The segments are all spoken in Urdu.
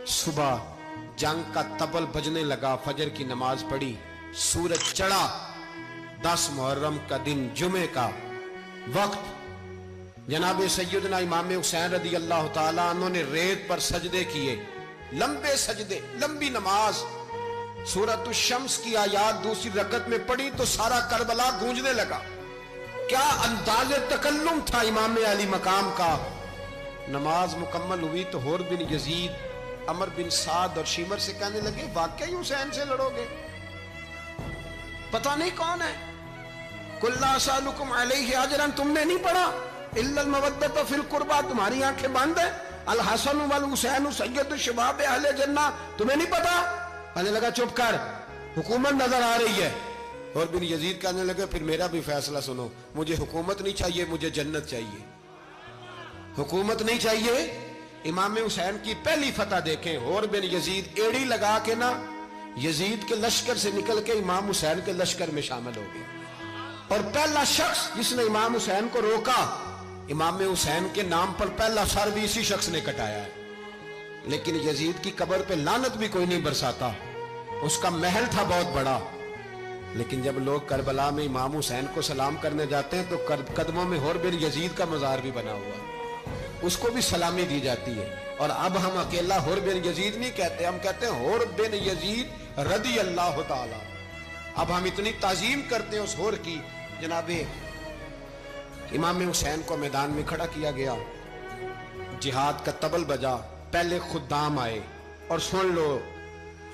صبح جنگ کا طبل بجنے لگا، فجر کی نماز پڑھی، سورج چڑھا، 10 محرم کا دن جمعے کا وقت، جناب سیدنا امام حسین رضی اللہ تعالیٰ عنہ نے ریت پر سجدے کیے، لمبے سجدے، لمبی نماز، سورۃ الشمس کی آیات دوسری رکعت میں پڑھی تو سارا کربلا گونجنے لگا۔ کیا انداز تکلم تھا امام علی مقام کا۔ نماز مکمل ہوئی تو حور بن یزید، عمر بن سعد اور شیمر سے کہنے لگے واقعی حسین سے لڑو گے؟ پتہ نہیں کون ہے۔ قُلْ لَا أَسْأَلُكُمْ عَلَيْهِ أَجْرًا، تم نے نہیں پڑھا، إِلَّا الْمَوَدَّةَ فِي الْقُرْبَى، تمہاری آنکھیں بند ہیں، الحسن والحسین سید الشباب اہل جنہ، تمہیں نہیں پتا؟ کہنے لگا چپ کر، حکومت نظر آ رہی ہے۔ اور بن یزید کہنے لگے پھر میرا بھی فیصلہ سنو، مجھے حکومت نہیں چاہیے، مجھے جنت چاہیے۔ حکومت نہیں چاہیے۔ امام حسین کی پہلی فتح دیکھیں، اور بن یزید ایڑی لگا کے نا یزید کے لشکر سے نکل کے امام حسین کے لشکر میں شامل ہو گئے، اور پہلا شخص جس نے امام حسین کو روکا، امام حسین کے نام پر پہلا سر بھی اسی شخص نے کٹایا ہے۔ لیکن یزید کی قبر پہ لعنت بھی کوئی نہیں برساتا، اس کا محل تھا بہت بڑا، لیکن جب لوگ کربلا میں امام حسین کو سلام کرنے جاتے ہیں تو قدموں میں حور بن یزید کا مزار بھی بنا ہوا ہے، اس کو بھی سلامی دی جاتی ہے۔ اور اب ہم اکیلا حور بن یزید نہیں کہتے، ہم کہتے ہیں حور بن یزید رضی اللہ تعالی۔ اب ہم اتنی تعظیم کرتے ہیں اس حور کی۔ جناب امام حسین کو میدان میں کھڑا کیا گیا، جہاد کا طبل بجا، پہلے خدام آئے، اور سن لو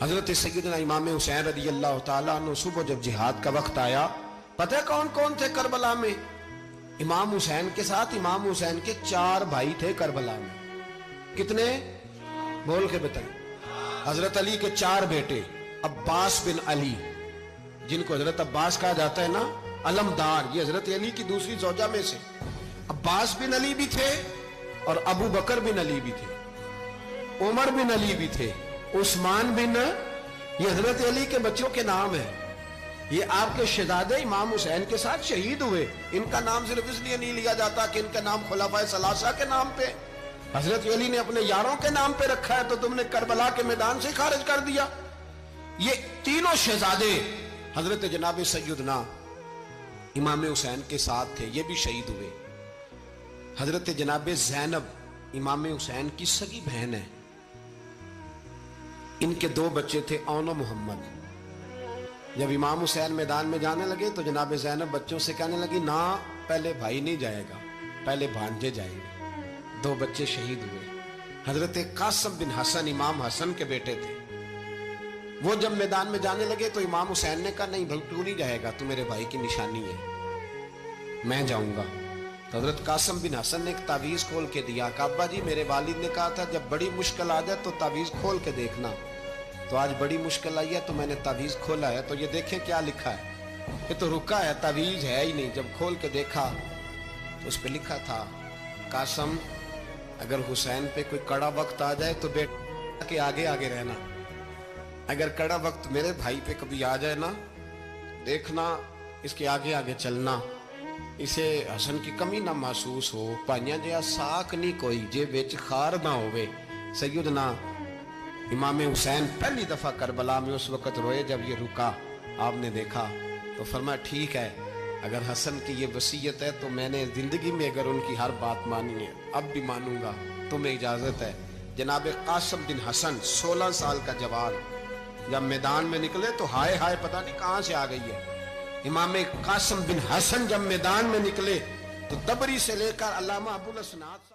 حضرت سیدنا امام حسین رضی اللہ تعالیٰ عنہ صبح جب جہاد کا وقت آیا، پتہ کون کون تھے کربلا میں؟ امام حسین کے ساتھ امام حسین کے 4 بھائی تھے کربلا میں۔ کتنے؟ بول کے بتائیں۔ حضرت علی کے 4 بیٹے، عباس بن علی، جن کو حضرت عباس کہا جاتا ہے نا، علمدار، یہ حضرت علی کی دوسری زوجہ میں سے عباس بن علی بھی تھے، اور ابو بکر بن علی بھی تھے، عمر بن علی بھی تھے، عثمان بن، یہ حضرت علی کے بچوں کے نام ہیں۔ یہ آپ کے شہزادے امام حسین کے ساتھ شہید ہوئے، ان کا نام صرف اس لیے نہیں لیا جاتا کہ ان کا نام خلفائے ثلاثہ کے نام پہ، حضرت علی نے اپنے یاروں کے نام پہ رکھا ہے، تو تم نے کربلا کے میدان سے خارج کر دیا۔ یہ تینوں شہزادے حضرت جناب سیدنا امام حسین کے ساتھ تھے، یہ بھی شہید ہوئے۔ حضرت جناب زینب امام حسین کی سگی بہن ہے، ان کے 2 بچے تھے، اون و محمد۔ جب امام حسین میدان میں جانے لگے تو جناب زینب بچوں سے کہنے لگی نہ، پہلے بھائی نہیں جائے گا، پہلے بھانجے جائیں گے۔ 2 بچے شہید ہوئے۔ حضرت قاسم بن حسن امام حسن کے بیٹے تھے، وہ جب میدان میں جانے لگے تو امام حسین نے کہا نہیں بھائی تو نہیں جائے گا، تو میرے بھائی کی نشانی ہے، میں جاؤں گا۔ تو حضرت قاسم بن حسن نے ایک تعویذ کھول کے دیا کہ ابا جی میرے والد نے کہا تھا جب بڑی مشکل آ جائے تو تعویذ کھول کے دیکھنا، تو آج بڑی مشکل آئی ہے تو میں نے تعویذ کھولا ہے، تو یہ دیکھیں کیا لکھا ہے، یہ تو رکا ہے، تعویذ ہے ہی نہیں۔ جب کھول کے دیکھا تو اس پہ لکھا تھا قاسم اگر حسین پہ کوئی کڑا وقت آ جائے تو بیٹا کے آگے آگے رہنا، اگر کڑا وقت میرے بھائی پہ کبھی آ جائے نا، دیکھنا اس کے آگے آگے چلنا، اسے حسن کی کمی نہ محسوس ہو، پائیاں جیا ساک نہیں کوئی جے وچ خار نہ ہوئے۔ سیدنا امام حسین پہلی دفعہ کربلا میں اس وقت روئے جب یہ رکا، آپ نے دیکھا تو فرمایا ٹھیک ہے، اگر حسن کی یہ وصیت ہے تو میں نے زندگی میں اگر ان کی ہر بات مانی ہے اب بھی مانوں گا، تمہیں اجازت ہے۔ جناب قاسم بن حسن 16 سال کا جوان جب میدان میں نکلے تو ہائے ہائے پتہ نہیں کہاں سے آ گئی ہے۔ امام قاسم بن حسن جب میدان میں نکلے تو دبری سے لے کر علامہ ابو الاسناد